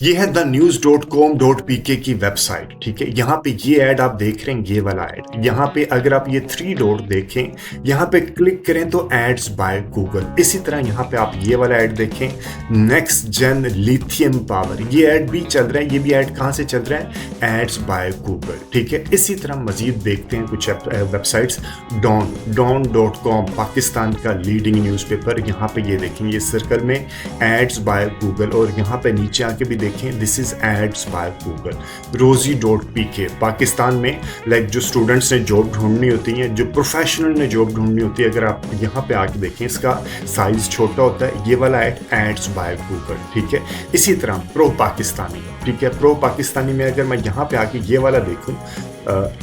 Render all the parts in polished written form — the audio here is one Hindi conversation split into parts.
ये है thenews.com.pk की वेबसाइट। ठीक है, यहाँ पे ये ऐड आप देख रहे हैं, ये वाला ऐड। यहाँ पे अगर आप ये 3 डॉट देखें, यहाँ पे क्लिक करें तो एड्स बाय गूगल। इसी तरह यहाँ पे आप ये वाला ऐड देखें, नेक्स्ट जेन लिथियम पावर, ये ऐड भी चल रहा है। ये भी ऐड कहाँ से चल रहा है? Ads by Google. ठीक है, इसी तरह मजीद देखते हैं कुछ वेबसाइट्स। डॉन.कॉम पाकिस्तान का लीडिंग न्यूज़पेपर, यहाँ पे ये देखें, ये सर्कल में एड्स बाय गूगल, और यहाँ पे नीचे आके भी देखें, this is ads by Google. रोजी.pk पाकिस्तान में जो स्टूडेंट्स ने जॉब ढूंढनी होती है, जो प्रोफेशनल ने जॉब ढूंढनी होती है, अगर आप यहाँ पे आके देखें, इसका साइज छोटा होता है। ये वाला एड्स बाय गूगल। ठीक है, इसी तरह प्रो पाकिस्तानी, ठीक है, प्रो पाकिस्तानी में अगर मैं यहाँ पे आके ये वाला देखूँ,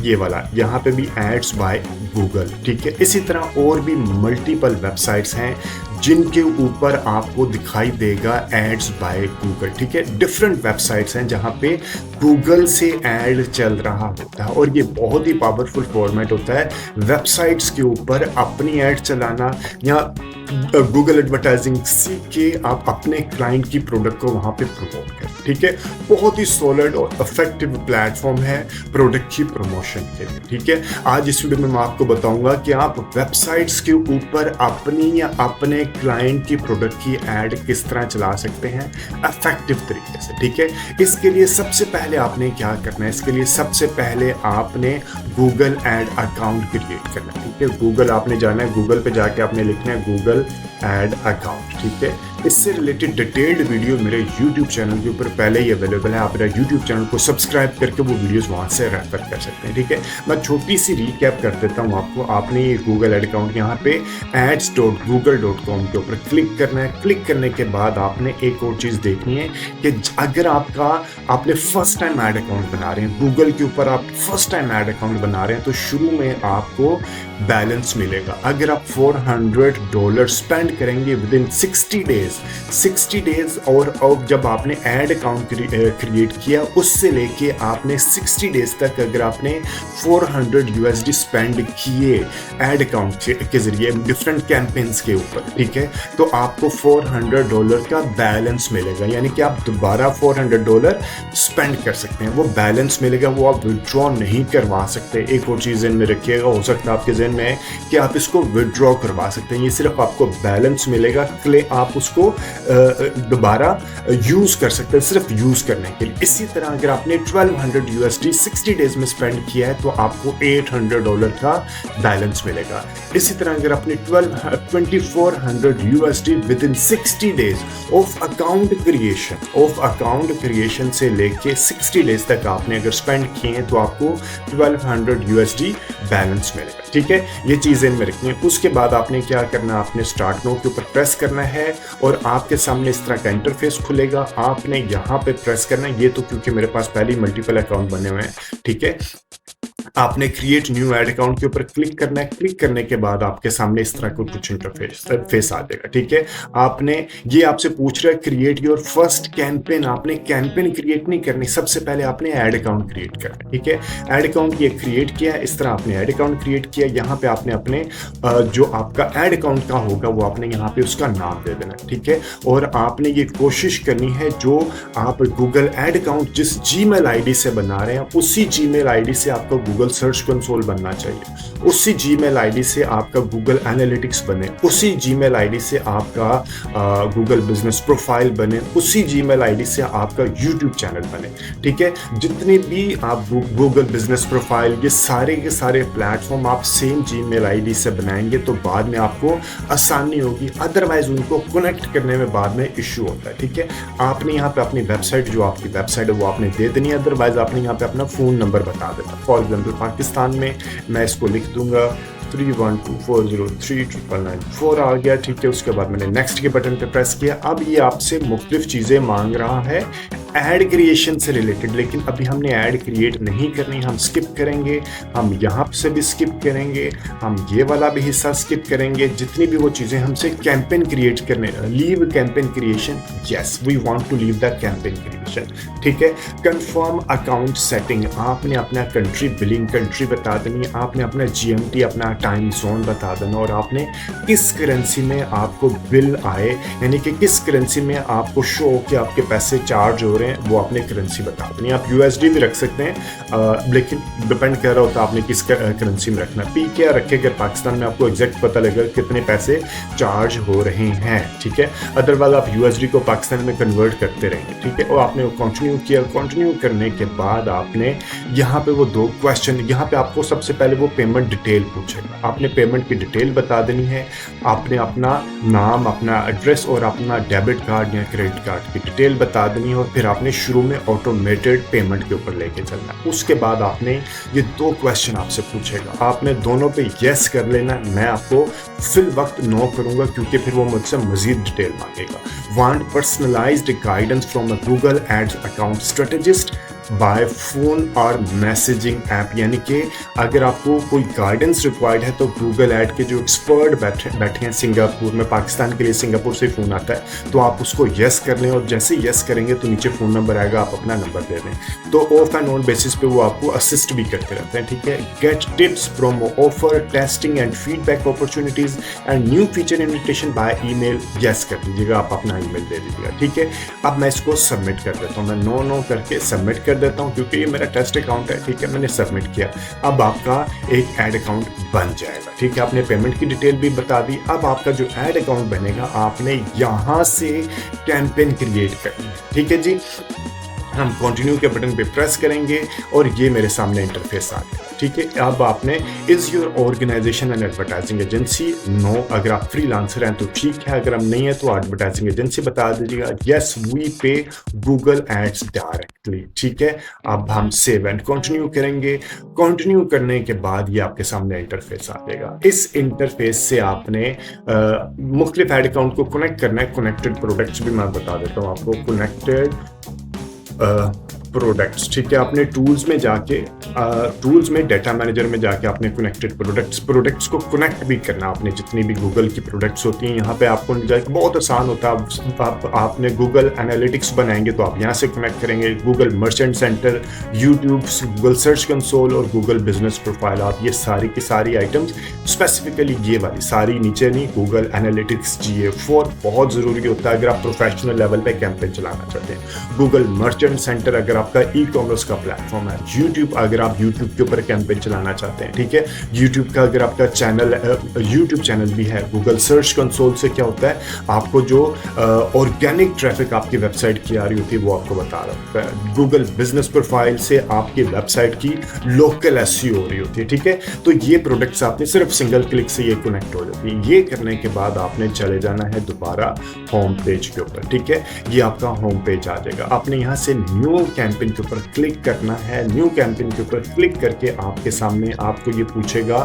ये वाला, यहाँ पे भी एड्स बाय गूगल। ठीक है, इसी तरह और भी मल्टीपल वेबसाइट्स हैं जिनके ऊपर आपको दिखाई देगा एड्स बाय गूगल। ठीक है, डिफरेंट वेबसाइट्स हैं जहाँ पे गूगल से ऐड चल रहा होता है, और ये बहुत ही पावरफुल फॉर्मेट होता है वेबसाइट्स के ऊपर अपनी ऐड चलाना, या गूगल एडवर्टाइजिंग सीख के आप अपने क्लाइंट की प्रोडक्ट को वहाँ पे प्रमोट करें। ठीक है, बहुत ही सॉलिड और इफेक्टिव प्लेटफॉर्म है प्रोडक्ट की प्रमोशन के लिए। ठीक है, आज इस वीडियो में मैं आपको बताऊंगा कि आप वेबसाइट्स के ऊपर अपनी या अपने क्लाइंट की प्रोडक्ट की ऐड किस तरह चला सकते हैं इफेक्टिव तरीके से। ठीक है, इसके लिए सबसे पहले आपने क्या करना है? इसके लिए सबसे पहले आपने गूगल एड अकाउंट क्रिएट करना है। ठीक है, गूगल आपने जाना है, गूगल पे जाके आपने लिखना है गूगल एड अकाउंट। ठीक है, इससे रिलेटेड डिटेल्ड वीडियो मेरे YouTube चैनल के ऊपर पहले ही अवेलेबल है। आप मेरा YouTube चैनल को सब्सक्राइब करके वो वीडियोस वहाँ से रेफर कर सकते हैं। ठीक है, मैं छोटी सी रिकैप कर देता हूँ आपको। आपने ये गूगल एड अकाउंट यहाँ पे ads.google.com के ऊपर क्लिक करना है। क्लिक करने के बाद आपने एक और चीज़ देखनी है कि अगर आपने फर्स्ट टाइम एड अकाउंट बना रहे हैं गूगल के ऊपर, आप फर्स्ट टाइम एड अकाउंट बना रहे हैं, तो शुरू में आपको बैलेंस मिलेगा। अगर आप $400 स्पेंड करेंगे विद इन 60 डेज, और जब आपने एड अकाउंट क्रिएट किया उससे लेके आपने 60 डेज तक अगर आपने $400 स्पेंड किए एड अकाउंट के जरिए डिफरेंट कैंपेन्स के ऊपर, ठीक है, तो आपको $400 का बैलेंस मिलेगा। यानी कि आप दोबारा $400 स्पेंड कर सकते हैं, वो बैलेंस मिलेगा, वो आप विड्रॉ नहीं करवा सकते। एक और चीज़ में रखिएगा, हो सकता है आपके जहन में है कि आप इसको विड्रॉ करवा सकते हैं, ये सिर्फ आपको बैलेंस मिलेगा, आप उसको दोबारा यूज कर सकते हैं सिर्फ यूज करने के लिए। इसी तरह अगर आपने $1200 60 डेज में स्पेंड किया है तो आपको $800 का बैलेंस मिलेगा। इसी तरह अगर आपने $2400 with in 60 days of account creation से लेके 60 डेज तक आपने अगर स्पेंड किए हैं तो आपको $1200 बैलेंस मिलेगा। ठीक है, ये चीज़ें में रखनी है। उसके बाद आपने क्या करना है? आपने स्टार्ट नाउ के ऊपर प्रेस करना है और आपके सामने इस तरह का इंटरफेस खुलेगा। आपने यहाँ पे प्रेस करना है। ये तो क्योंकि मेरे पास पहले ही मल्टीपल अकाउंट बने हुए हैं। ठीक है, आपने क्रिएट न्यू एड अकाउंट के ऊपर क्लिक करना है। क्लिक करने के बाद आपके सामने इस तरह का कुछ इंटरफेस आ जाएगा। ठीक है, ये आपसे पूछ रहा है क्रिएट योर फर्स्ट कैंपेन। आपने कैंपेन क्रिएट नहीं करनी, सबसे पहले आपने एड अकाउंट क्रिएट करना। ठीक है, एड अकाउंट ये क्रिएट किया, इस तरह आपने एड अकाउंट क्रिएट किया। यहाँ पे आपने अपने जो आपका एड अकाउंट का होगा वो आपने यहाँ पे उसका नाम दे देना। ठीक है, और आपने ये कोशिश करनी है जो आप गूगल एड अकाउंट जिस Gmail ID से बना रहे हैं उसी Gmail ID से आपका गूगल सर्च कंसोल बनना चाहिए, उसी Gmail ID से आपका गूगल एनालिटिक्स बने, उसी Gmail ID से आपका गूगल बिजनेस प्रोफाइल बने, उसी Gmail ID से आपका YouTube चैनल बने। ठीक है, जितने भी आप गूगल बिजनेस प्रोफाइल, ये सारे के सारे प्लेटफॉर्म आप सेम Gmail ID से बनाएंगे तो बाद में आपको आसानी होगी, अदरवाइज उनको कनेक्ट करने में बाद में इश्यू होता है। ठीक है, आपने यहाँ पे अपनी वेबसाइट, जो आपकी वेबसाइट है वो आपने दे देनी है, अदरवाइज आपने यहाँ पे अपना फ़ोन नंबर बता देना। फॉर एग्जाम्पल पाकिस्तान में मैं इसको लिख दूंगा 3124039994 आ गया। ठीक है, उसके बाद मैंने नेक्स्ट के बटन पे प्रेस किया। अब ये आपसे मुख्तलिफ चीज़ें मांग रहा है ऐड क्रिएशन से रिलेटेड, लेकिन अभी हमने ऐड क्रिएट नहीं करनी, हम स्किप करेंगे। हम यहाँ से भी स्किप करेंगे, हम ये वाला भी हिस्सा स्किप करेंगे। जितनी भी वो चीज़ें हमसे कैंपेन क्रिएट करने, leave campaign creation, yes we want to leave the campaign creation. ठीक है, कंफर्म अकाउंट सेटिंग, आपने अपना कंट्री, बिलिंग कंट्री बता देनी है, आपने अपना GMT, अपना टाइम जोन बता देना, और आपने किस करेंसी में आपको बिल आए, यानी कि किस करेंसी में आपको शो हो कि आपके पैसे चार्ज हो रहे हैं वो आपने करेंसी बता देनी। आप USD भी रख सकते हैं, लेकिन डिपेंड कर रहा होता है आपने किस करेंसी में रखना है। PKR रखे अगर पाकिस्तान में आपको एग्जैक्ट पता लगेगा कितने पैसे चार्ज हो रहे हैं, ठीक है। अदरवाइज आप USD को पाकिस्तान में कन्वर्ट करते रहेंगे, ठीक है। और आपने वो कंटिन्यू किया, कंटिन्यू करने के बाद आपने यहाँ पे वो 2 क्वेश्चन, यहाँ पे आपको सबसे पहले वो पेमेंट डिटेल पूछेगा। आपने पेमेंट की डिटेल बता देनी है, आपने अपना नाम, अपना एड्रेस और अपना डेबिट कार्ड या क्रेडिट कार्ड की डिटेल बता देनी है, और फिर आपने शुरू में ऑटोमेटेड पेमेंट के ऊपर लेके चलना है। उसके बाद आपने ये 2 क्वेश्चन आपसे पूछेगा, आपने दोनों पे यस कर लेना। मैं आपको फिल वक्त नो करूंगा क्योंकि फिर वो मुझसे मजीद डिटेल मांगेगा। Want personalised guidance from a Google ads account strategist by phone और मैसेजिंग ऐप, यानी कि अगर आपको कोई गाइडेंस रिक्वायर्ड है तो गूगल ऐड के जो एक्सपर्ट बैठे हैं सिंगापुर में, पाकिस्तान के लिए सिंगापुर से फ़ोन आता है, तो आप उसको यस कर लें, और जैसे यस करेंगे तो नीचे फ़ोन नंबर आएगा, आप अपना नंबर दे दें। तो ऑफ एंड ऑन बेसिस पे वो आपको असिस्ट भी करते रहते हैं, ठीक है। Get tips from offer testing and feedback opportunities and new feature invitation by email, yes कर दीजिएगा, आप अपना ईमेल दे दीजिएगा, ठीक है। अब मैं इसको सबमिट कर देता हूँ, मैं नो करके सबमिट कर देता हूं क्योंकि ये मेरा टेस्ट अकाउंट है, ठीक है। मैंने सबमिट किया, अब आपका एक ऐड अकाउंट बन जाएगा, ठीक है। आपने पेमेंट की डिटेल भी बता दी। अब आपका जो ऐड अकाउंट बनेगा, आपने यहां से कैंपेन क्रिएट करनी है, ठीक है जी। हम कंटिन्यू के बटन पे प्रेस करेंगे और ये मेरे सामने इंटरफेस आ गया, ठीक है। अब आपने is your organisation and advertising agency, no. अगर आप फ्रीलांसर हैं तो ठीक है, अगर हम नहीं है तो एडवर्टाइजिंग एजेंसी बता दीजिएगा। यस वी पे गूगल एड्स डायरेक्टली, ठीक है। अब हम सेव एंड कंटिन्यू करेंगे। कंटिन्यू करने के बाद ये आपके सामने इंटरफेस आ जाएगा। इस इंटरफेस से आपने मुख्तलिफ एड अकाउंट को कनेक्ट करना है। कनेक्टेड प्रोडक्ट्स भी मैं बता देता हूँ आपको, कनेक्टेड प्रोडक्ट्स, ठीक है। आपने टूल्स में जाके, टूल्स में डाटा मैनेजर में जाके आपने कनेक्टेड प्रोडक्ट्स को कनेक्ट भी करना। आपने जितनी भी गूगल की प्रोडक्ट्स होती हैं यहाँ पे आपको जाके बहुत आसान होता है। आपने गूगल एनालिटिक्स बनाएंगे तो आप यहाँ से कनेक्ट करेंगे। Google merchant centre, YouTube, Google search console और गूगल बिजनेस प्रोफाइल, आप ये सारी की सारी आइटम्स, स्पेसिफिकली ये वाली सारी नीचे नहीं, गूगल एनालिटिक्स GA4 बहुत ज़रूरी होता है अगर आप प्रोफेशनल लेवल पे कैंपेन चलाना चाहते हैं। गूगल मर्चेंट सेंटर अगर आपका ई-कॉमर्स का प्लेटफॉर्म है। यूट्यूब अगर आप यूट्यूब के ऊपर कैंपेन चलाना चाहते हैं, ठीक है। यूट्यूब का अगर आपका चैनल, यूट्यूब चैनल भी है। गूगल सर्च कंसोल से क्या होता है, आपको जो ऑर्गेनिक ट्रैफिक आपकी वेबसाइट की आ रही होती है वो आपको बता रहा होता है। गूगल बिजनेस प्रोफाइल से आपकी वेबसाइट की लोकल SEO हो रही होती है, ठीक है। तो ये प्रोडक्ट्स आपने सिर्फ सिंगल क्लिक से ये कनेक्ट हो जाती है। ये करने के बाद आपने चले जाना है दोबारा होम पेज के ऊपर, ठीक है। ये आपका होम पेज आ जाएगा। आपने यहाँ से न्यू कैंपेन के ऊपर क्लिक करना है। न्यू कैंपेन के ऊपर क्लिक करके आपके सामने आपको ये पूछेगा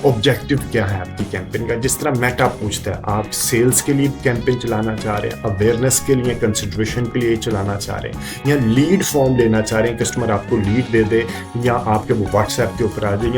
ऑब्जेक्टिव क्या है आपकी कैंपेन का। जिस तरह मेटा पूछता है, आप सेल्स के लिए कैंपेन चलाना चाह रहे हैं, अवेयरनेस के लिए, कंसिडरेशन के लिए चलाना चाह रहे हैं, या लीड फॉर्म लेना चाह रहे हैं, कस्टमर आपको लीड दे दे, या आपके वो व्हाट्सएप के ऊपर आ जाए,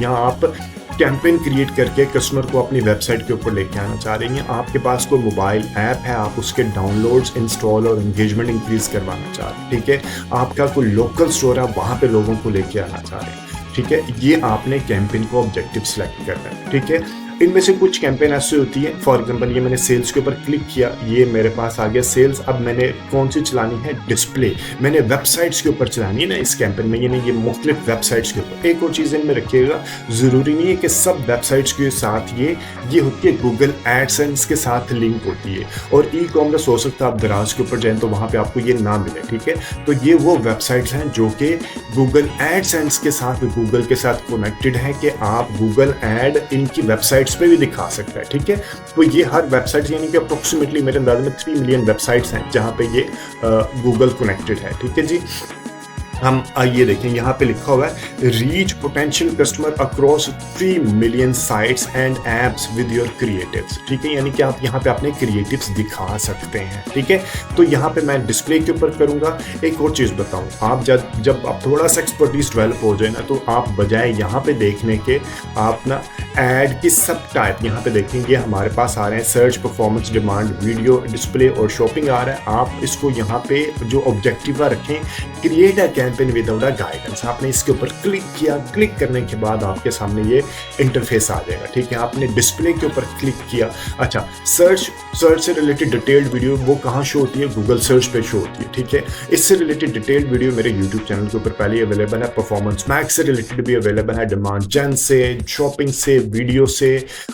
या आप कैंपेन क्रिएट करके कस्टमर को अपनी वेबसाइट के ऊपर लेके आना चाह रहे हैं। आपके पास कोई मोबाइल ऐप है, आप उसके डाउनलोड्स, इंस्टॉल और एंगेजमेंट इंक्रीज करवाना चाह रहे हैं, ठीक है। आपका कोई लोकल स्टोर है, वहाँ पे लोगों को लेके आना चाह रहे हैं, ठीक है। ये आपने कैंपेन को ऑब्जेक्टिव सेलेक्ट करना है, ठीक है। इनमें से कुछ कैंपेन ऐसी होती है, फॉर एग्जांपल ये मैंने सेल्स के ऊपर क्लिक किया, ये मेरे पास आ गया सेल्स। अब मैंने कौन सी चलानी है, डिस्प्ले। मैंने वेबसाइट्स के ऊपर चलानी है ना इस कैंपेन में, यानी ये मुख्तलिफ वेबसाइट्स के ऊपर। एक और चीज़ इनमें रखिएगा, ज़रूरी नहीं है कि सब वेबसाइट्स के साथ ये होती है गूगल एडसेंस के साथ लिंक होती है, और ई-कॉमर्स हो सकता है आप दराज के ऊपर जाएँ तो वहाँ पर आपको ये ना मिले, ठीक है। तो ये वो वेबसाइट्स हैं जो कि गूगल एडसेंस के साथ, गूगल के साथ कनेक्टेड है कि आप गूगल एड इनकी वेबसाइट पे भी दिखा सकता है, ठीक है। तो ये हर वेबसाइट, यानी कि अप्रोक्सीमेटली मेरे अंदाज में 3 मिलियन वेबसाइट्स हैं जहां पे ये गूगल कनेक्टेड है, ठीक है जी। हम आइए देखें, यहाँ पे लिखा हुआ है reach potential customer across 3 million sites and apps with your creatives, ठीक है। यानी कि आप यहाँ पे अपने क्रिएटिव्स दिखा सकते हैं, ठीक है। तो यहाँ पे मैं डिस्प्ले के ऊपर करूँगा। एक और चीज़ बताऊँ, आप जब आप थोड़ा सा एक्सपर्टीज डेवलप हो जाए ना, तो आप बजाय यहाँ पे देखने के, आप ना ऐड की सब टाइप यहाँ पे देखेंगे हमारे पास आ रहे हैं, search, performance, demand, video, display और शॉपिंग आ रहा है। आप इसको यहाँ पे जो ऑब्जेक्टिव रखें, create a campaign without a guidance. आपने इसके ऊपर क्लिक किया, क्लिक करने के बाद आपके सामने ये इंटरफेस आ जाएगा, ठीक है। आपने डिस्प्ले के ऊपर क्लिक किया। अच्छा, सर्च से रिलेटेड डिटेल्ड वीडियो वो कहाँ शो होती है? गूगल सर्च पे शो होती है, ठीक है। इससे रिलेटेड डिटेल्ड वीडियो मेरे यूट्यूब चैनल के ऊपर पहले अवेलेबल है। परफॉर्मेंस मैक्स से रिलेटेड भी अवेलेबल है, डिमांड जेन से, शॉपिंग से, वीडियो से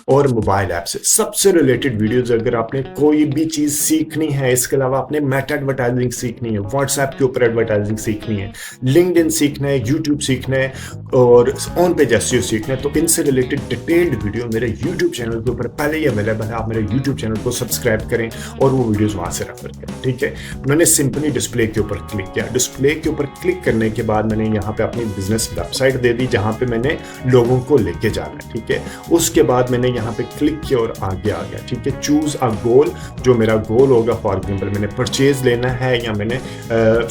और मोबाइल ऐप से, सबसे रिलेटेड वीडियोज। अगर आपने कोई भी चीज सीखनी है, इसके अलावा आपने मेटा एडवर्टाइजिंग सीखनी है, व्हाट्सएप के ऊपर एडवर्टाइजिंग सीखनी है, लिंक्डइन सीखना है, यूट्यूब सीखना है और ऑन पेज एसईओ सीखना है, तो इनसे रिलेटेड डिटेल्ड वीडियो मेरे यूट्यूब चैनल के ऊपर पहले ही अवेलेबल है। आप मेरे यूट्यूब चैनल को सब्सक्राइब करें और वो वीडियोस वहां से रेफर करें, ठीक है। मैंने सिंपली डिस्प्ले के ऊपर क्लिक किया। डिस्प्ले के ऊपर क्लिक करने के बाद मैंने यहाँ पे अपनी बिजनेस वेबसाइट दे दी जहाँ पे मैंने लोगों को लेके जाना है, ठीक है। उसके बाद मैंने यहाँ पे क्लिक किया और आगे आ गया, ठीक है। चूज अ गोल, जो मेरा गोल होगा, फॉर एग्जाम्पल मैंने परचेज लेना है या मैंने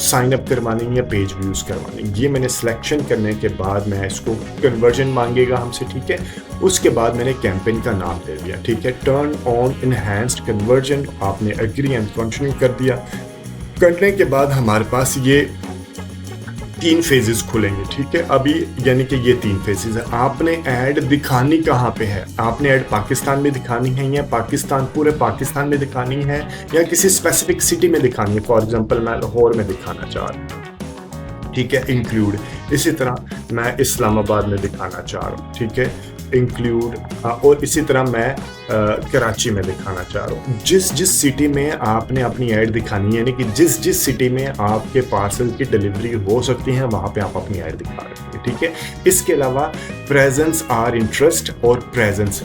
साइन अप करवानी है या पेज व्यूज करवानी, ये मैंने सिलेक्शन करने के बाद मैं इसको कन्वर्जन मांगेगा हमसे, ठीक है। उसके बाद मैंने कैंपेन का नाम दे दिया, ठीक है, टर्न ऑन इनहैंस्ड कन्वर्जन। आपने एग्री एंड कंटिन्यू कर दिया। करने के बाद हमारे पास ये 3 फेजेस खुलेंगे, ठीक है। अभी यानी कि ये 3 फेजेस है। आपने ऐड दिखानी कहाँ पे है? आपने ऐड पाकिस्तान में दिखानी है या पूरे पाकिस्तान में दिखानी है या किसी स्पेसिफिक सिटी में दिखानी है? फॉर एग्जांपल मैं लाहौर में दिखाना चाह रहा हूँ, ठीक है, इंक्लूड। इसी तरह मैं इस्लामाबाद में दिखाना चाह रहा हूँ, ठीक है, इंक्लूड। और इसी तरह मैं कराची में दिखाना चाह रहा हूँ। जिस सिटी में आपने अपनी ऐड दिखानी है, यानी कि जिस सिटी में आपके पार्सल की डिलीवरी हो सकती है, वहाँ पे आप अपनी ऐड दिखा रहे हैं, ठीक है। इसके अलावा प्रेजेंस आर इंटरेस्ट और प्रेजेंस,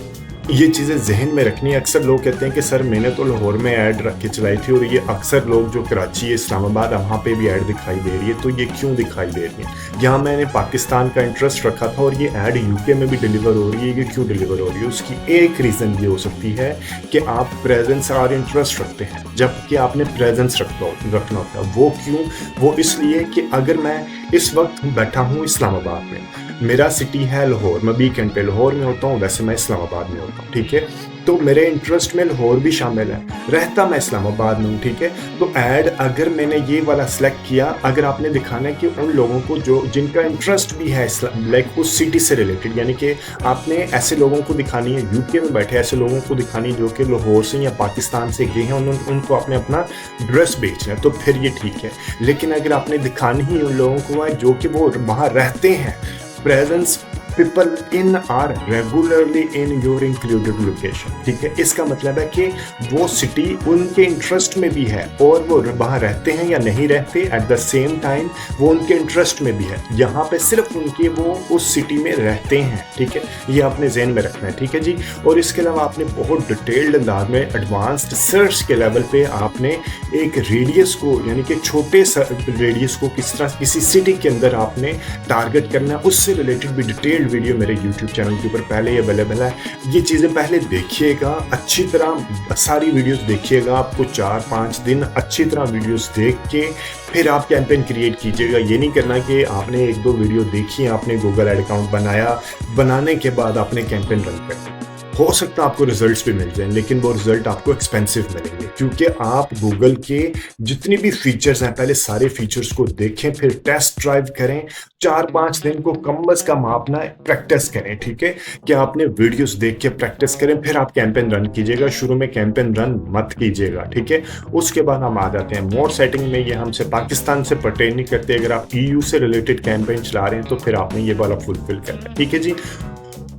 ये चीज़ें जहन में रखनी है। अक्सर लोग कहते हैं कि सर मैंने तो लाहौर में ऐड रख के चलाई थी और ये अक्सर लोग जो कराची, इस्लामाबाद, वहाँ पे भी ऐड दिखाई दे रही है, तो ये क्यों दिखाई दे रही है? यहाँ मैंने पाकिस्तान का इंटरेस्ट रखा था और ये ऐड यूके में भी डिलीवर हो रही है, ये क्यों डिलीवर हो रही है? उसकी एक रीज़न ये हो सकती है कि आप प्रेजेंस और इंटरेस्ट रखते हैं, जबकि आपने प्रेजेंस रखना होता है। वो क्यों? वो इसलिए कि अगर मैं इस वक्त बैठा हूँ इस्लामाबाद में, मेरा सिटी है लाहौर, मैं वीकेंड पे लाहौर में होता हूँ, वैसे मैं इस्लामाबाद में होता हूँ, ठीक है। तो मेरे इंटरेस्ट में लाहौर भी शामिल है, रहता मैं इस्लामाबाद में हूँ, ठीक है। तो ऐड अगर मैंने ये वाला सिलेक्ट किया, अगर आपने दिखाना है कि उन लोगों को जो जिनका इंटरेस्ट भी है लाइक उस सिटी से रिलेटेड, यानी कि आपने ऐसे लोगों को दिखानी है, यूके में बैठे ऐसे लोगों को दिखानी जो कि लाहौर से या पाकिस्तान से गए हैं, उनको आपने अपना ड्रेस बेचना है, तो फिर ये ठीक है। लेकिन अगर आपने दिखानी ही उन लोगों को है जो कि वो वहाँ रहते हैं, presence people in are regularly in your included location, ठीक है। इसका मतलब है कि वो सिटी उनके इंटरेस्ट में भी है और वो वहाँ रहते हैं या नहीं रहते, एट द सेम टाइम वो उनके इंटरेस्ट में भी है। यहाँ पे सिर्फ उनके वो उस सिटी में रहते हैं, ठीक है। ये आपने ज़हन में रखना है, ठीक है जी। और इसके अलावा आपने बहुत डिटेल्ड अंदाज में एडवांस्ड सर्च के लेवल पे आपने एक रेडियस को, यानी कि छोटे रेडियस को किस तरह किसी सिटी के अंदर आपने टारगेट करना है, उससे रिलेटेड भी डिटेल वीडियो मेरे YouTube चैनल के ऊपर पहले ही अवेलेबल है। ये चीज़ें पहले देखिएगा, अच्छी तरह सारी वीडियोस देखिएगा। आपको 4-5 दिन अच्छी तरह वीडियोस देख के फिर आप कैंपेन क्रिएट कीजिएगा। ये नहीं करना कि आपने 1-2 वीडियो देखी, आपने गूगल एड अकाउंट बनाया, बनाने के बाद आपने कैंपेन रन कर दिया। हो सकता है आपको रिजल्ट्स भी मिल जाएं, लेकिन वो रिजल्ट आपको एक्सपेंसिव मिलेंगे, क्योंकि आप गूगल के जितनी भी फीचर्स हैं पहले सारे फीचर्स को देखें, फिर टेस्ट ड्राइव करें। 4-5 दिन को कम से कम आप ना प्रैक्टिस करें, ठीक है। कि आपने वीडियोस देख के प्रैक्टिस करें, फिर आप कैंपेन रन कीजिएगा। शुरू में कैंपेन रन मत कीजिएगा, ठीक है। उसके बाद हम आ जाते हैं मोड सेटिंग में। ये हमसे पाकिस्तान से पर्टेन नहीं करते। अगर आप EU से रिलेटेड कैंपेन चला रहे हैं तो फिर आपने ये वाला फुलफिल करना है, ठीक है जी।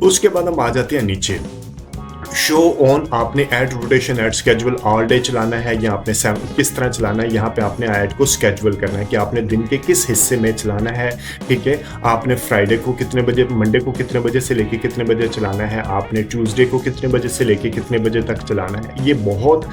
उसके बाद हम आ जाते हैं नीचे शो ऑन। आपने add rotation, add schedule all day चलाना है या आपने किस तरह चलाना है। यहाँ पे आपने ऐड को स्केड्यूल करना है कि आपने दिन के किस हिस्से में चलाना है, ठीक है। आपने फ्राइडे को कितने बजे, मंडे को कितने बजे से लेके कितने बजे चलाना है, आपने ट्यूसडे को कितने बजे से लेके कितने बजे तक चलाना है। ये बहुत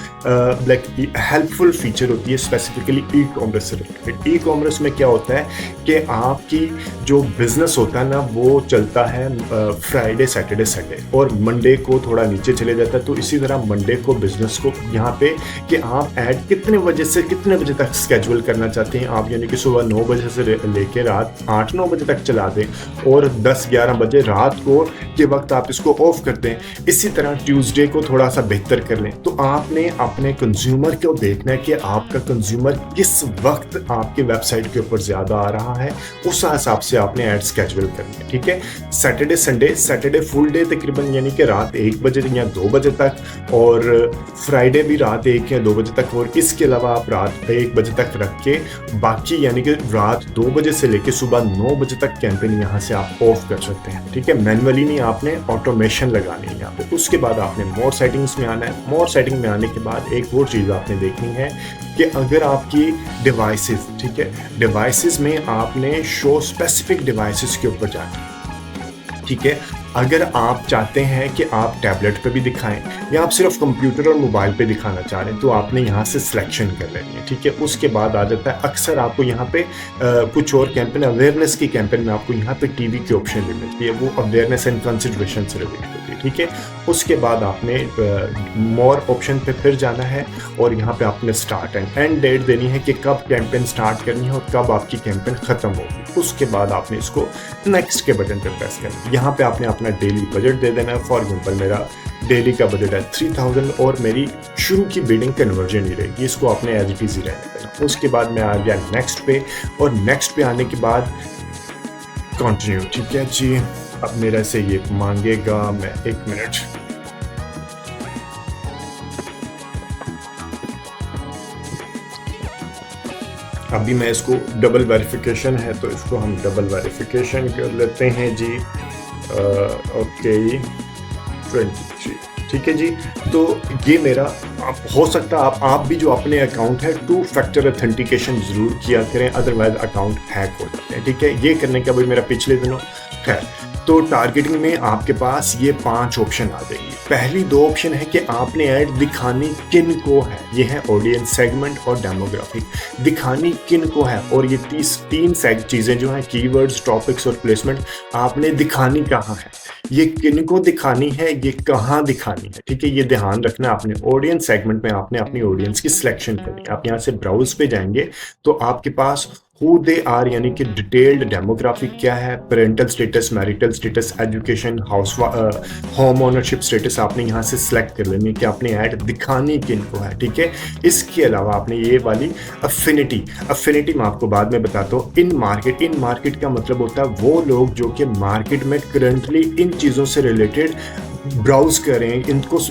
लाइक हेल्पफुल फीचर होती है, स्पेसिफिकली ई कॉमर्स से रिलेटेड। ई कॉमर्स में क्या होता है कि आपकी जो बिजनेस होता है ना, वो चलता है फ्राइडे, सैटरडे, संडे, और मंडे को थोड़ा नीचे नीचे चले जाता है। तो इसी तरह मंडे को बिजनेस को यहाँ पे कि आप ऐड कितने बजे से कितने बजे तक स्केड्यूल करना चाहते हैं आप, यानी कि सुबह 9 बजे से लेकर रात 8-9 बजे तक चला दें और 10-11 बजे रात को के वक्त आप इसको ऑफ कर दें। इसी तरह ट्यूसडे को थोड़ा सा बेहतर कर लें। तो आपने अपने कंज्यूमर को देखना है कि आपका कंज्यूमर किस वक्त आपकी वेबसाइट के ऊपर ज़्यादा आ रहा है, उस हिसाब से आपने ऐड स्केड्यूल करनी है, ठीक है। Saturday Sunday, Saturday full day तकरीबन यानी कि रात 1 बजे या 2 बजे तक, और फ्राइडे भी रात 1 या 2 बजे तक, और इसके अलावा आप रात 1 बजे तक रख के बाकी यानी कि रात 2 बजे से लेकर सुबह 9 बजे तक कैंपेन यहाँ से आप ऑफ कर सकते हैं, ठीक है। मैनुअली नहीं, आपने ऑटोमेशन लगानी है यहाँ पे। उसके बाद आपने मोर सेटिंग्स में आना है। मोर सेटिंग में आने के बाद एक और चीज़ आपने देखनी है कि अगर आपकी डिवाइसेस, ठीक है, डिवाइसेस में आपने शो स्पेसिफिक डिवाइसेस के ऊपर जाना है, ठीक है। अगर आप चाहते हैं कि आप टैबलेट पे भी दिखाएं या आप सिर्फ कंप्यूटर और मोबाइल पे दिखाना चाह रहे हैं, तो आपने यहाँ से सिलेक्शन कर लेनी है, ठीक है। उसके बाद आ जाता है, अक्सर आपको यहाँ पे कुछ और कैंपेन, अवेयरनेस की कैंपेन में आपको यहाँ पे टीवी की ऑप्शन भी मिलती है, वो अवेयरनेस एंड कंसिडरेशन से रिलेटेड होती है, ठीक है। उसके बाद आपने मोर ऑप्शन पे फिर जाना है और यहाँ पे आपने स्टार्ट एंड एंड डेट देनी है कि कब कैंपेन स्टार्ट करनी है और कब आपकी कैंपेन खत्म होगी। उसके बाद आपने इसको नेक्स्ट के बटन पे प्रेस करना है। यहाँ पे आपने अपना डेली बजट दे देना है। फॉर एग्जांपल मेरा डेली का बजट है 3000 और मेरी शुरू की बिडिंग कन्वर्जन ही रहेगी, इसको आपने एज इट इज ही रहने देना। उसके बाद मैं आ गया नेक्स्ट पे, और नेक्स्ट पे आने के बाद कंटिन्यू, ठीक है जी। अब मेरे से ये मांगेगा, मैं 1 मिनट, अभी मैं इसको डबल वेरिफिकेशन है तो इसको हम डबल वेरिफिकेशन कर लेते हैं जी। ओके 23, ठीक है जी। तो ये मेरा हो सकता है आप भी जो अपने अकाउंट है 2 फैक्टर ऑथेंटिकेशन जरूर किया करें, अदरवाइज अकाउंट हैक हो जाते हैं, ठीक है। ये करने का भाई मेरा पिछले दिनों खैर। तो टारगेटिंग में आपके पास ये 5 ऑप्शन आ जाएंगी। पहली 2 ऑप्शन है कि आपने ऐड दिखानी किन को है, ये है ऑडियंस सेगमेंट और डेमोग्राफिक। दिखानी किन को है, और ये 3 चीज़ें जो हैं, कीवर्ड्स, टॉपिक्स और प्लेसमेंट, आपने दिखानी कहाँ है, ये किन को दिखानी है, ये कहाँ दिखानी है, ठीक है। ये ध्यान रखना। आपने ऑडियंस सेगमेंट में आपने अपनी ऑडियंस की सिलेक्शन करनी है। आप यहाँ से ब्राउज पे जाएंगे तो आपके पास हु दे आर यानी कि डिटेल्ड डेमोग्राफिक क्या है, parental status, marital status, education, home ownership status आपने यहाँ से सिलेक्ट कर लेनी है कि आपने ऐड दिखानी किन को है, ठीक है। इसके अलावा आपने ये वाली अफिनिटी मैं आपको बाद में बताता हूँ। इन मार्केट का मतलब होता है वो लोग जो कि मार्केट में करंटली इन चीज़ों से रिलेटेड ब्राउज करें,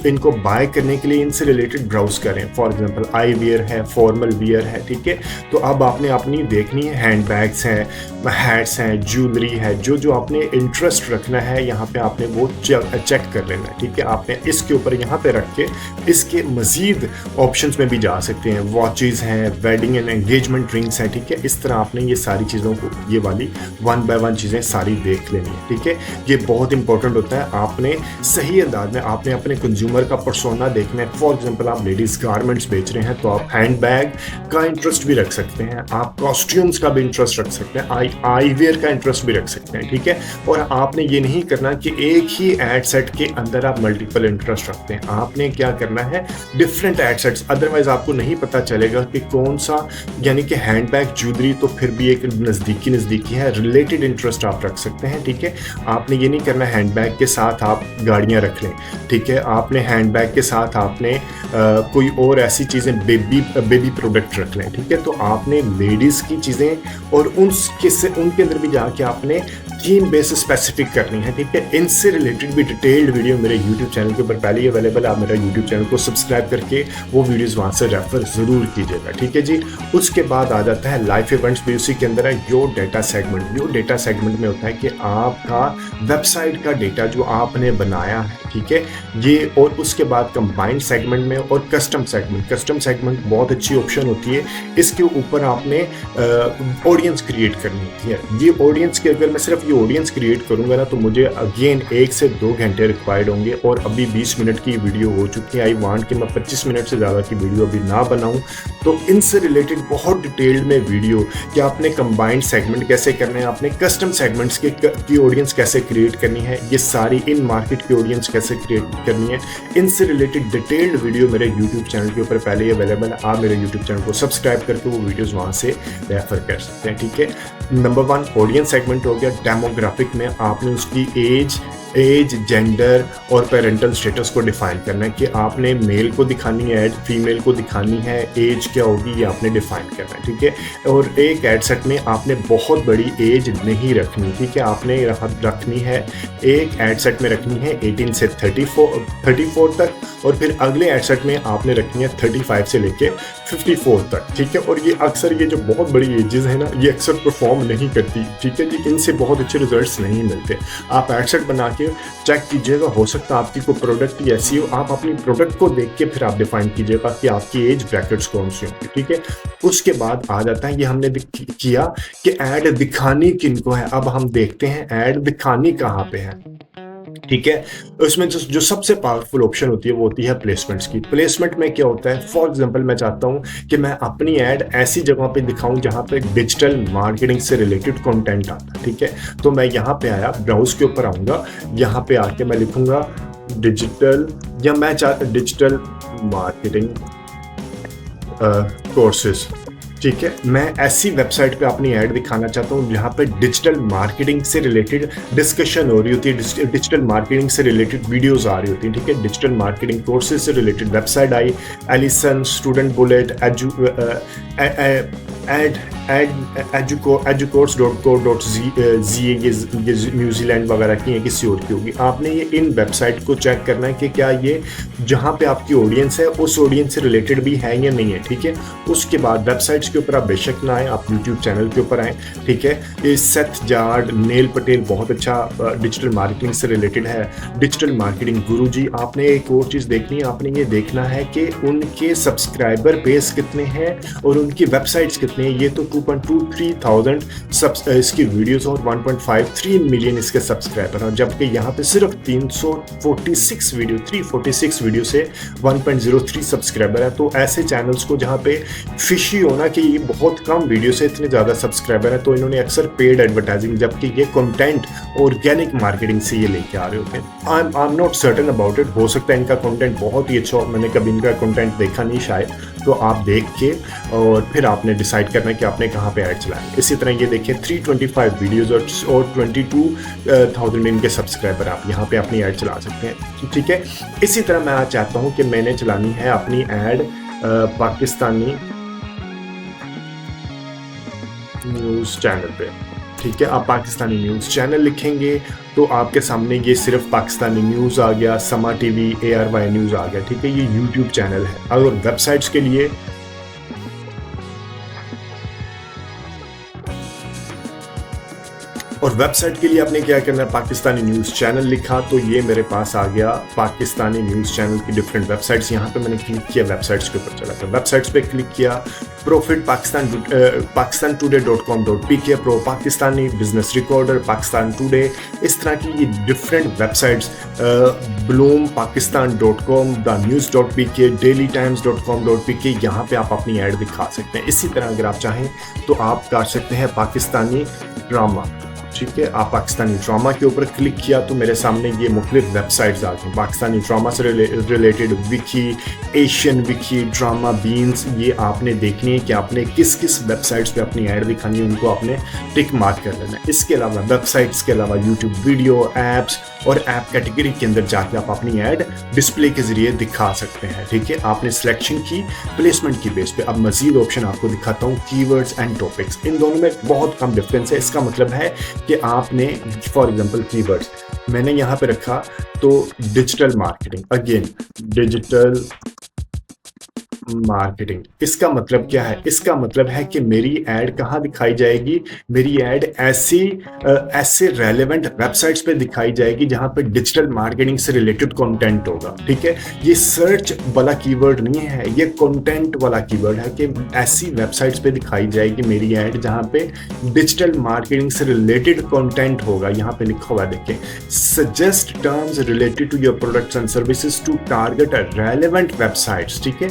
इनको बाय करने के लिए इनसे रिलेटेड ब्राउज करें। फॉर एग्जांपल आई वियर है, फॉर्मल वियर है, ठीक है। तो अब आपने अपनी देखनी है, हैंड बैग्स हैं, हैट्स हैं, ज्वेलरी है, जो आपने इंटरेस्ट रखना है यहाँ पे आपने वो चेक कर लेना है, ठीक है। आपने इसके ऊपर यहाँ पे रख के इसके मजीद ऑप्शंस में भी जा सकते हैं। वॉचेज़ हैं, वेडिंग एंड एंगेजमेंट रिंग्स हैं, ठीक है। इस तरह आपने ये सारी चीज़ों को, ये वाली 1 बाय 1 चीज़ें सारी देख लेनी है, ठीक है। ये बहुत इंपॉर्टेंट होता है। आपने सही अंदाज में आपने अपने कंज्यूमर का पर्सोना देखना है। फॉर एग्जांपल आप लेडीज गारमेंट्स बेच रहे हैं तो आप हैंड बैग का इंटरेस्ट भी रख सकते हैं, आप कॉस्ट्यूम्स का भी इंटरेस्ट रख सकते हैं, आई वेयर का इंटरेस्ट भी रख सकते हैं, ठीक है। और आपने ये नहीं करना कि एक ही एड सेट के अंदर आप मल्टीपल इंटरेस्ट रखते हैं। आपने क्या करना है, डिफरेंट एड सेट्स, अदरवाइज आपको नहीं पता चलेगा कि कौन सा, यानी कि हैंड बैग, ज्वेलरी तो फिर भी एक नज़दीकी है, रिलेटेड इंटरेस्ट आप रख सकते हैं, ठीक है। आपने ये नहीं करना हैंड बैग के साथ आप गाड़ियाँ रख लें, ठीक है। आपने हैंड बैग के साथ आपने कोई और ऐसी चीज़ें, बेबी प्रोडक्ट रख लें, ठीक है। तो आपने लेडीज़ की चीज़ें और उनके अंदर भी जाके आपने थीम बेस स्पेसिफिक करनी है, ठीक है। इनसे रिलेटेड भी डिटेल्ड वीडियो मेरे यूट्यूब चैनल के ऊपर पहले ही अवेलेबल है। आप मेरा यूट्यूब चैनल को सब्सक्राइब करके वो वीडियोस वहाँ से रेफर ज़रूर कीजिएगा, ठीक है जी। उसके बाद आ जाता है लाइव इवेंट्स भी उसी के अंदर है। Your data segment, your data segment में होता है कि आपका वेबसाइट का डेटा जो आपने बनाया है, ठीक है, ये। और उसके बाद कंबाइंड सेगमेंट में और कस्टम सेगमेंट बहुत अच्छी ऑप्शन होती है। इसके ऊपर आपने ऑडियंस क्रिएट करनी होती है। ये ऑडियंस की, अगर मैं सिर्फ ये ऑडियंस क्रिएट करूंगा ना तो मुझे अगेन 1 से 2 घंटे रिक्वायर्ड होंगे, और अभी 20 मिनट की वीडियो हो चुकी है। आई वांट कि मैं 25 मिनट से ज़्यादा की वीडियो अभी ना बनाऊं। तो इनसे रिलेटेड बहुत डिटेल्ड में वीडियो कि आपने कंबाइंड सेगमेंट कैसे करना है, आपने कस्टम सेगमेंट्स की ऑडियंस कैसे क्रिएट करनी है, ये सारी इन मार्केट की ऑडियंस कैसे क्रिएट करनी है, इनसे रिलेटेड डिटेल्ड वीडियो मेरे यूट्यूब चैनल के ऊपर पहले ही अवेलेबल है। आप मेरे यूट्यूब चैनल को सब्सक्राइब करके वो वीडियोज़ वहाँ से रेफर कर सकते हैं, ठीक है। नंबर 1 ऑडियंस सेगमेंट हो गया। डेमोग्राफिक में आपने उसकी एज, जेंडर और पेरेंटल स्टेटस को डिफाइन करना है कि आपने मेल को दिखानी है ऐड, फीमेल को दिखानी है, एज क्या होगी ये आपने डिफाइन करना है, ठीक है। और एक एड सेट में आपने बहुत बड़ी एज नहीं रखनी, ठीक है। आपने रखनी है, एक एड सेट में रखनी है 18 से 34 तक, और फिर अगले एड सेट में आपने रखनी है 35 से लेके 54 तक, ठीक है। और ये अक्सर ये जो बहुत बड़ी एजेस है ना, ये अक्सर परफॉर्म नहीं करती, ठीक है जी। इनसे बहुत अच्छे रिजल्ट्स नहीं मिलते। आप एड सेट बना के चेक कीजिएगा, हो सकता है आपकी कोई प्रोडक्ट ही ऐसी हो, आप अपनी प्रोडक्ट को देख के फिर आप डिफाइन कीजिएगा कि आपकी एज ब्रैकेट्स कौन सी होंगी, ठीक है। उसके बाद आ जाता है, ये हमने किया कि ऐड दिखानी किनको है। अब हम देखते हैं ऐड दिखानी कहाँ पे है, ठीक है। उसमें जो सबसे पावरफुल ऑप्शन होती है वो होती है प्लेसमेंट्स की। प्लेसमेंट में क्या होता है, फॉर एग्जांपल मैं चाहता हूं कि मैं अपनी ऐड ऐसी जगह पे दिखाऊं जहां पे डिजिटल मार्केटिंग से रिलेटेड कंटेंट आता है, ठीक है। तो मैं यहां पे आया, ब्राउज के ऊपर आऊंगा, यहां पे आके मैं लिखूंगा डिजिटल, या मैं चाहता डिजिटल मार्केटिंग कोर्सेज, ठीक है। मैं ऐसी वेबसाइट पे अपनी ऐड दिखाना चाहता हूँ जहाँ पे डिजिटल मार्केटिंग से रिलेटेड डिस्कशन हो रही होती है, डिजिटल मार्केटिंग से रिलेटेड वीडियोस आ रही होती हैं, ठीक है। डिजिटल मार्केटिंग कोर्सेज से रिलेटेड वेबसाइट आई, एलिसन, स्टूडेंट बुलेट, educourse.co.za, ये न्यूजीलैंड वगैरह की है, किसी और की होगी। आपने ये इन वेबसाइट को चेक करना है कि क्या ये जहाँ पे आपकी ऑडियंस है उस ऑडियंस से रिलेटेड भी है या नहीं है, ठीक है। उसके बाद वेबसाइट्स के ऊपर आप बेशक ना आए, आप यूट्यूब चैनल के ऊपर आए, ठीक है। ये सेथ जार्ड, नेल पटेल बहुत अच्छा डिजिटल मार्केटिंग से रिलेटेड है, डिजिटल मार्केटिंग गुरुजी। आपने एक और चीज़ देखनी है, आपने ये देखना है कि उनके सब्सक्राइबर बेस कितने हैं और उनकी वेबसाइट्स कितने हैं। ये तो 2,23,000 इसकी वीडियोस और 1.53 मिलियन इसके सब्सक्राइबर हैं, जबकि यहाँ पे सिर्फ 346 वीडियो से 1.03 सब्सक्राइबर है। तो ऐसे चैनल्स को जहाँ पे फिशी होना कि ये बहुत कम वीडियो से इतने ज़्यादा सब्सक्राइबर है, तो इन्होंने अक्सर पेड एडवर्टाइजिंग, जबकि ये कंटेंट ऑर्गेनिक मार्केटिंग से ये लेके आ रहे होते हैं। I am not certain about it, हो सकता है इनका कंटेंट बहुत ही अच्छा हो, मैंने कभी इनका कंटेंट देखा नहीं शायद, तो आप देख के और फिर आपने डिसाइड करना है कि आपने कहाँ पे ऐड चलाएं। इसी तरह ये देखिए 325 वीडियोस और 22,000 इनके सब्सक्राइबर, आप यहाँ पे अपनी ऐड चला सकते हैं, ठीक है। इसी तरह मैं आज चाहता हूँ कि मैंने चलानी है अपनी ऐड पाकिस्तानी न्यूज़ चैनल पे, ठीक है। आप पाकिस्तानी न्यूज़ चैनल लिखेंगे तो आपके सामने ये सिर्फ पाकिस्तानी न्यूज़ आ गया, समा टीवी, ARY न्यूज़ आ गया, ठीक है। ये यूट्यूब चैनल है। अगर वेबसाइट्स के लिए और वेबसाइट के लिए आपने क्या करना है, पाकिस्तानी न्यूज़ चैनल लिखा तो ये मेरे पास आ गया पाकिस्तानी न्यूज़ चैनल की डिफरेंट वेबसाइट्स। यहाँ पे मैंने क्लिक किया, वेबसाइट्स के ऊपर चला था, वेबसाइट्स पे क्लिक किया, profit pakistantoday.com.pk, pro Pakistani business recorder, Pakistan today, इस तरह की ये different websites, Bloom, pakistan.com, thenews.pk, dailytimes.com.pk, यहाँ पे आप अपनी ऐड दिखा सकते हैं। इसी तरह अगर आप चाहें तो आप कर सकते हैं पाकिस्तानी ड्रामा, ठीक है। आप पाकिस्तानी ड्रामा के ऊपर क्लिक किया तो मेरे सामने ये मुख्तलिफ वेबसाइट्स आ गई, पाकिस्तानी ड्रामा से related Vicky, Asian Vicky, drama beans. ये आपने देखनी है कि आपने किस किस वेबसाइट्स पे अपनी ऐड दिखानी है, उनको आपने टिक मार्क कर लेना है। इसके अलावा वेबसाइट्स के अलावा यूट्यूब वीडियो, ऐप्स और ऐप कैटेगरी के अंदर जाके आप अपनी ऐड डिस्प्ले के जरिए दिखा सकते हैं, ठीक है। आपने सिलेक्शन की प्लेसमेंट की बेस पे। अब मजीद ऑप्शन आपको दिखाता हूँ, कीवर्ड्स एंड टॉपिक्स। इन दोनों में बहुत कम डिफरेंस है। इसका मतलब है कि आपने फॉर एग्जांपल कीवर्ड्स मैंने यहाँ पे रखा तो digital marketing, again digital marketing. इसका मतलब क्या है, इसका मतलब है कि मेरी ऐड कहाँ दिखाई जाएगी, मेरी ऐड ऐसे रेलेवेंट वेबसाइट्स पे दिखाई जाएगी जहां पे डिजिटल मार्केटिंग से रिलेटेड कंटेंट होगा, ठीक है। ये सर्च वाला कीवर्ड नहीं है, ये कंटेंट वाला कीवर्ड है कि ऐसी वेबसाइट्स पे दिखाई जाएगी मेरी ऐड जहां पे डिजिटल मार्केटिंग से रिलेटेड कंटेंट होगा। यहाँ पे लिखा हुआ है देखें, suggest terms related to your products and services to target relevant websites, ठीक है।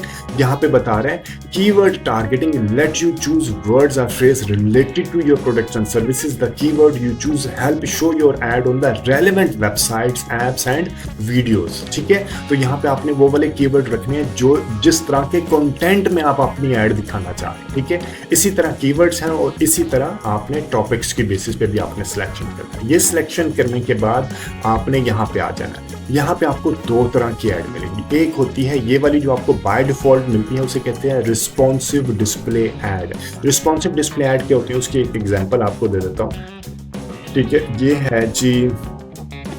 यहाँ पे बता रहे हैं keyword targeting let you choose words और phrase related to your products and services. The keyword you choose help show your ad on the relevant websites, apps and videos. ठीक है, तो यहाँ पे आपने वो वाले कीवर्ड रखने हैं जो जिस तरह के कंटेंट में आप अपनी ऐड दिखाना चाह रहे हैं। ठीक है, इसी तरह कीवर्ड्स हैं और इसी तरह आपने टॉपिक्स की बेसिस पे भी आपने सिलेक्शन करना है। ये सिलेक्शन करने के बाद आपने यहाँ पे आ जाना है। यहाँ पे आपको दो तरह की ऐड मिलेगी। एक होती है ये वाली जो आपको बाय डिफॉल्ट मिलती है, उसे कहते हैं responsive display ad. Responsive display ad क्या होती है उसकी एक एग्जांपल आपको दे देता हूँ। ठीक है, ये है जी,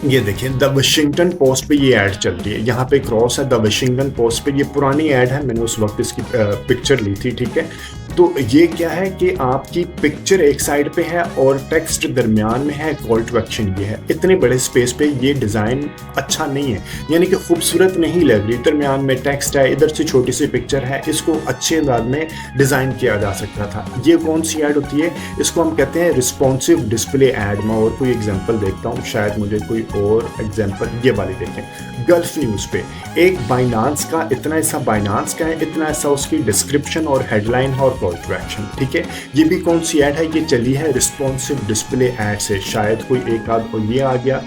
ये देखिए द वाशिंगटन पोस्ट पे ये ऐड चल रही है। यहाँ पे क्रॉस है द वाशिंगटन पोस्ट पे, ये पुरानी ऐड है, मैंने उस वक्त इसकी पिक्चर ली थी। ठीक है, तो ये क्या है कि आपकी पिक्चर एक साइड पे है और टेक्स्ट दरमियान में है, कॉल टू एक्शन ये है। इतने बड़े स्पेस पे ये डिज़ाइन अच्छा नहीं है, यानी कि खूबसूरत नहीं लग रही। दरमियान में टेक्स्ट है, इधर से छोटी सी पिक्चर है, इसको अच्छे अंदाज में डिज़ाइन किया जा सकता था। ये कौन सी ऐड होती है, इसको हम कहते हैं रिस्पॉन्सिव डिस्प्ले ऐड। मैं और कोई एग्जाम्पल देखता हूँ, शायद मुझे कोई और एग्जाम्पल, ये वाली देखें, गल्फ न्यूज़ पे एक बाइनांस का इतना हिस्सा बाइनांस का है, इतना हिस्सा उसकी डिस्क्रिप्शन और हेडलाइन और कॉल टू एक्शन। ठीक है, ये भी कौन सी ऐड है, ये चली है रिस्पॉन्सिव डिस्प्ले ऐड से। शायद कोई एक आध और ये आ गया।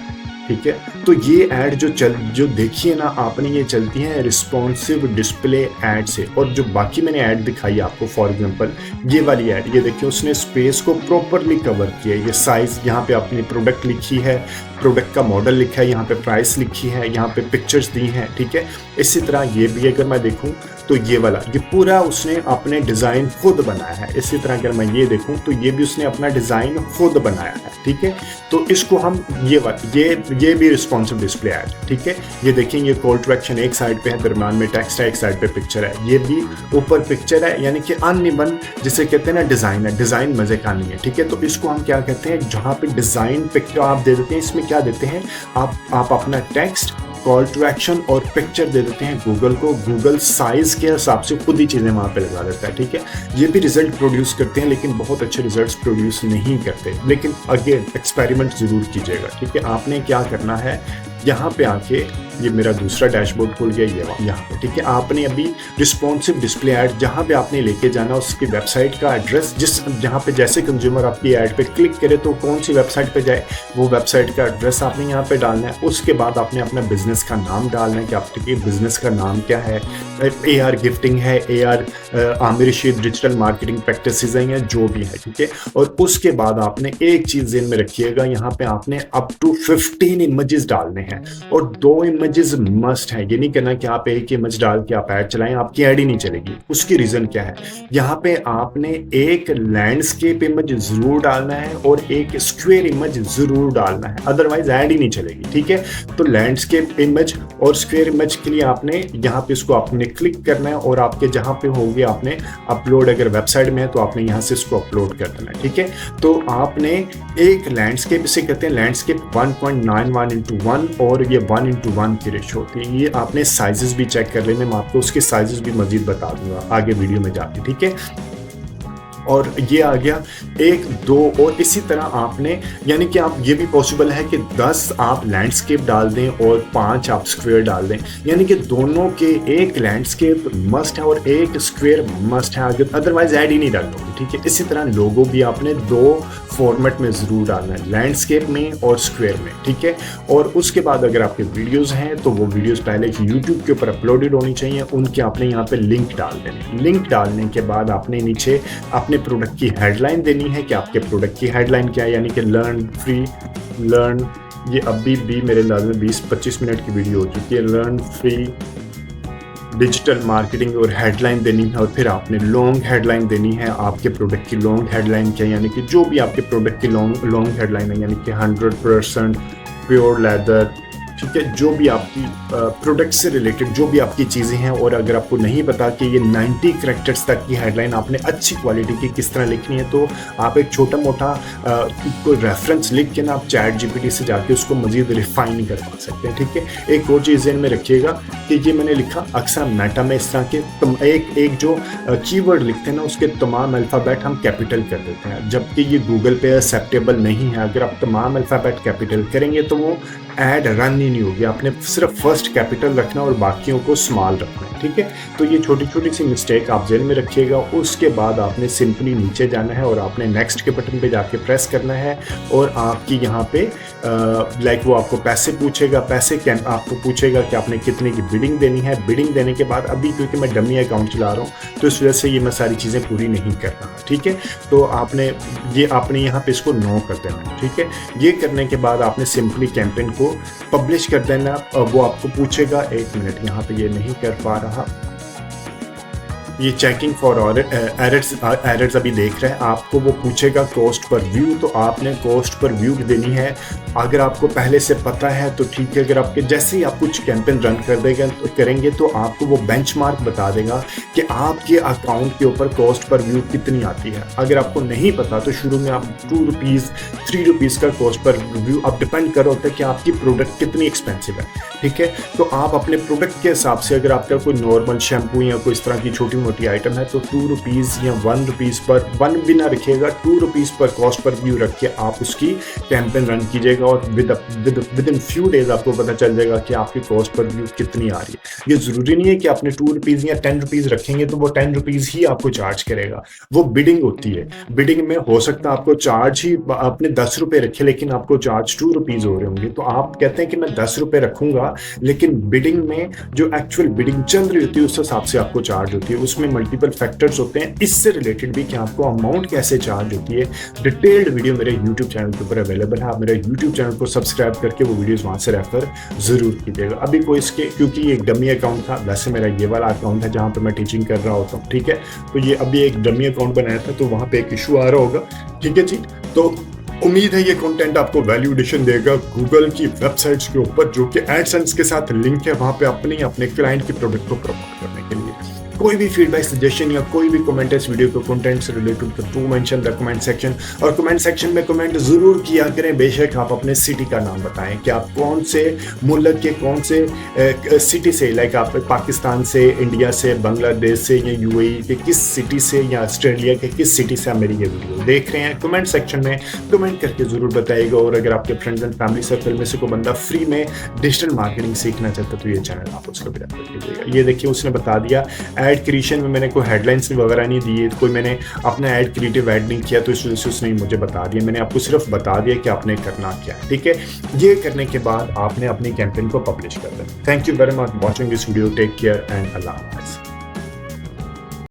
ठीक है, तो ये ऐड जो देखिए ना आपने, ये चलती है रिस्पॉन्सिव डिस्प्ले ऐड से। और जो बाकी मैंने ऐड दिखाई आपको, फॉर एग्जांपल ये वाली ऐड, ये देखिए उसने स्पेस को प्रॉपरली कवर किया। ये साइज, यहाँ पे अपनी प्रोडक्ट लिखी है, प्रोडक्ट का मॉडल लिखा है, यहाँ पे प्राइस लिखी है, यहाँ पे पिक्चर्स दी हैं। ठीक है, इसी तरह ये भी अगर मैं देखूँ तो ये वाला, ये पूरा उसने अपने डिज़ाइन खुद बनाया है। इसी तरह अगर मैं ये देखूँ तो ये भी उसने अपना डिज़ाइन खुद बनाया है। ठीक है, तो इसको हम ये भी रिस्पॉन्सिव डिस्प्ले ऐड। ठीक है, ये देखें, ये कॉल टू एक्शन एक साइड पे है, दरम्यान में टेक्स्ट है, एक साइड पे पिक्चर है, ये भी ऊपर पिक्चर है, यानी कि अनइवन जिसे कहते हैं ना डिज़ाइन है, डिज़ाइन मज़े का नहीं है। ठीक है, तो इसको हम क्या कहते हैं, जहाँ पे डिज़ाइन पिक्चर आप दे देते हैं, इसमें क्या देते हैं आप अपना टेक्स्ट, कॉल टू एक्शन और पिक्चर दे देते हैं गूगल को। गूगल साइज के हिसाब से खुद ही चीज़ें वहाँ पे लगा देता है। ठीक है, ये भी रिजल्ट प्रोड्यूस करते हैं, लेकिन बहुत अच्छे रिजल्ट्स प्रोड्यूस नहीं करते। लेकिन अगेन एक्सपेरिमेंट ज़रूर कीजिएगा। ठीक है, आपने क्या करना है, यहाँ पे आके, ये मेरा दूसरा डैशबोर्ड खुल गया, ये यहाँ पे। ठीक है, आपने अभी रिस्पॉन्सिव डिस्प्ले ऐड जहाँ पे आपने लेके जाना, उसकी वेबसाइट का एड्रेस, जहाँ पे जैसे कंज्यूमर आपकी ऐड पे क्लिक करे तो कौन सी वेबसाइट पे जाए, वो वेबसाइट का एड्रेस आपने यहाँ पे डालना है। उसके बाद आपने अपना बिजनेस का नाम डालना है कि आपके बिजनेस का नाम क्या है। AR गिफ्टिंग है, AR Aamir Rashid digital marketing practices हैं, या जो भी है। ठीक है, और उसके बाद आपने एक चीज़ ज़हन में रखिएगा, यहाँ पे आपने अप टू 15 इमेजेस डालने हैं और 2 इमेजेस मस्ट है। ये नहीं करना कि आप एक इमेज डाल के आप ऐड चलाएं, आपकी ऐड ही नहीं चलेगी। उसकी रीजन क्या है, यहाँ पे आपने एक लैंडस्केप इमेज जरूर डालना है और एक स्क्वायर इमेज जरूर डालना है, अदरवाइज ऐड ही नहीं चलेगी। ठीक है, तो लैंडस्केप इमेज और स्क्वायर इमेज के लिए आपने यहाँ पे इसको आपने क्लिक करना है और आपके जहाँ पे होंगे आपने अपलोड, अगर वेबसाइट में है तो आपने यहाँ से इसको अपलोड कर देना है। ठीक है, तो आपने एक लैंडस्केप, इसे कहते हैं लैंडस्केप 1.91:1 और ये 1:1 की रेशो होती है। ये आपने साइजेस भी चेक कर लेने, मैं आपको उसके साइजेस भी मजीद बता दूंगा आगे वीडियो में जाके। ठीक है, और ये आ गया 1, 2 और इसी तरह आपने, यानी कि आप, ये भी पॉसिबल है कि 10 आप लैंडस्केप डाल दें और 5 आप स्क्वायर डाल दें, यानी कि दोनों के एक लैंडस्केप मस्ट है और एक स्क्वायर मस्ट है, अदरवाइज ऐड ही नहीं डालोगे। ठीक है, इसी तरह लोगो भी आपने 2 फॉर्मेट में ज़रूर डालना है, लैंडस्केप में और स्क्वायर में। ठीक है, और उसके बाद अगर आपके वीडियोज़ हैं तो वो वीडियोज़ पहले यूट्यूब के ऊपर अपलोडेड होनी चाहिए, उनके आपने यहाँ पे लिंक डाल देने। लिंक डालने के बाद आपने नीचे अपने प्रोडक्ट की हेडलाइन देनी है कि आपके प्रोडक्ट की हेडलाइन क्या है, यानी कि लर्न, ये अभी भी मेरे अंदाज़ में 20-25 मिनट की वीडियो हो चुकी है, लर्न फ्री डिजिटल मार्केटिंग, और हेडलाइन देनी है। और फिर आपने लॉन्ग हेडलाइन देनी है, आपके प्रोडक्ट की लॉन्ग हेडलाइन क्या है, यानी कि जो भी आपके प्रोडक्ट की लॉन्ग हेडलाइन है, यानी कि 100% प्योर लेदर। ठीक है, जो भी आपकी प्रोडक्ट से रिलेटेड जो भी आपकी चीज़ें हैं। और अगर आपको नहीं पता कि ये 90 कैरेक्टर्स तक की हेडलाइन आपने अच्छी क्वालिटी की किस तरह लिखनी है, तो आप एक छोटा मोटा कोई रेफरेंस लिख के ना आप चैट जीपीटी से जाके उसको मज़ीद रिफाइन करवा सकते हैं। ठीक है, एक और चीज़ में रखिएगा कि ये मैंने लिखा, अक्सर मेटा में इस तरह के एक जो कीवर्ड लिखते हैं ना, उसके तमाम अल्फ़ाबेट हम कैपिटल कर देते हैं, जबकि ये गूगल पे एक्सेप्टेबल नहीं है। अगर आप तमाम अल्फ़ाबेट कैपिटल करेंगे तो वो ऐड रन ही नहीं होगी। आपने सिर्फ फर्स्ट कैपिटल रखना और बाकियों को स्मॉल रखना है, ठीक है। तो ये छोटी छोटी सी मिस्टेक आप जेल में रखिएगा। उसके बाद आपने सिंपली नीचे जाना है और आपने नेक्स्ट के बटन पे जाके प्रेस करना है और आपकी यहाँ पे लाइक वो आपको पैसे पूछेगा, आपको पूछेगा कि आपने कितने की बिडिंग देनी है। बिडिंग देने के बाद अभी क्योंकि मैं डमी अकाउंट चला रहा हूँ तो इस वजह से ये मैं सारी चीज़ें पूरी नहीं कर रहा, ठीक है। तो आपने यहाँ पे इसको नो कर देना है, ठीक है। ये करने के बाद आपने सिंपली कैंपेन को पब्लिश कर देना। वो आपको पूछेगा, एक मिनट यहाँ पे ये नहीं कर पा रहा, ये चेकिंग फॉर एरर्स अभी देख रहे हैं। आपको वो पूछेगा कॉस्ट पर व्यू, तो आपने कॉस्ट पर व्यू देनी है। अगर आपको पहले से पता है तो ठीक है, अगर आपके जैसे ही आप कुछ कैंपेन रन करेंगे तो आपको वो बेंचमार्क बता देगा कि आपके अकाउंट के ऊपर कॉस्ट पर व्यू कितनी आती है। अगर आपको नहीं पता तो शुरू में आप 2 रुपीज़ 3 रुपीज़ का कॉस्ट पर व्यू अब डिपेंड कर होता है कि आपकी प्रोडक्ट कितनी एक्सपेंसिव है, ठीक है। तो आप अपने प्रोडक्ट के हिसाब से, अगर आपका कोई नॉर्मल शैम्पू या कोई इस तरह की छोटी मोटी आइटम है तो 2 रुपीज़ या 1 रुपीज़ पर, 1 भी ना रखिएगा, 2 रुपीज़ पर कॉस्ट पर व्यू रख के आप उसकी कैंपेन रन कीजिएगा और विद इन फ्यू डेज आपको पता चल जाएगा कि आपकी कॉस्ट पर व्यू कितनी आ रही है। ये ज़रूरी नहीं है कि आपने 2 रुपीज़ या 10 रुपीज़ रखेंगे तो वो 10 रुपीज़ ही आपको चार्ज करेगा। वो बिडिंग होती है। बिडिंग में हो सकता है आपको चार्ज ही आपने 10 रुपये रखे लेकिन आपको चार्ज 2 रुपीज़ हो रहे होंगे। तो आप कहते हैं कि मैं 10 रुपये रखूंगा, लेकिन बिडिंग में जो एक्चुअल बिडिंग चल रही होती है उस हिसाब से आपको चार्ज होती है। उसमें मल्टीपल फैक्टर्स होते हैं। इससे रिलेटेड भी कि आपको अमाउंट कैसे चार्ज होती है, डिटेल्ड वीडियो मेरे यूट्यूब चैनल के ऊपर अवेलेबल है। आप मेरे यूट्यूब चैनल को सब्सक्राइब करके वो वीडियोस वहां से रेफर जरूर कीजिएगा। अभी कोई इसके, क्योंकि ये एक डमी अकाउंट था, वैसे मेरा ये वाला अकाउंट है जहां पे मैं टीचिंग कर रहा होता हूँ, ठीक है। तो ये अभी एक डमी अकाउंट बनाया था तो वहां पे एक इशू आ रहा होगा, ठीक है जी। तो उम्मीद है ये कंटेंट आपको वैल्यू एडिशन देगा गूगल की वेबसाइट्स के ऊपर, जो कि एडसेंस के साथ लिंक है वहां पे अपने क्लाइंट के प्रोडक्ट को प्रमोट करने के लिए। कोई भी फीडबैक, सजेशन या कोई भी कमेंट इस वीडियो के कंटेंट से रिलेटेड तो do mention the comment section. और कमेंट सेक्शन में कमेंट जरूर किया करें। बेशक आप अपने सिटी का नाम बताएं कि आप कौन से मुल्क के कौन से सिटी से, लाइक आप पाकिस्तान से, इंडिया से, बांग्लादेश से या यूएई के किस सिटी से या ऑस्ट्रेलिया के किस सिटी से आप मेरी ये वीडियो देख रहे हैं। कमेंट सेक्शन में कमेंट करके जरूर बताइएगा। और अगर आपके फ्रेंड्स एंड फैमिली सर्कल में से कोई बंदा फ्री में डिजिटल मार्केटिंग सीखना चाहता है तो ये चैनल आप उसको भी रेफर कीजिएगा। ये देखिए उसने बता दिया ऐड क्रिएशन में मैंने कोई हेडलाइंस वगैरह नहीं दी है, कोई मैंने अपना ऐड क्रिएटिव ऐड नहीं किया, तो इस वजह से उसने मुझे बता दिया। मैंने आपको सिर्फ बता दिया कि आपने करना क्या है, ठीक है। ये करने के बाद आपने अपनी कैंपेन को पब्लिश कर देना। Thank you very much watching this video. Take care and अल्लाह हाफ़िज़।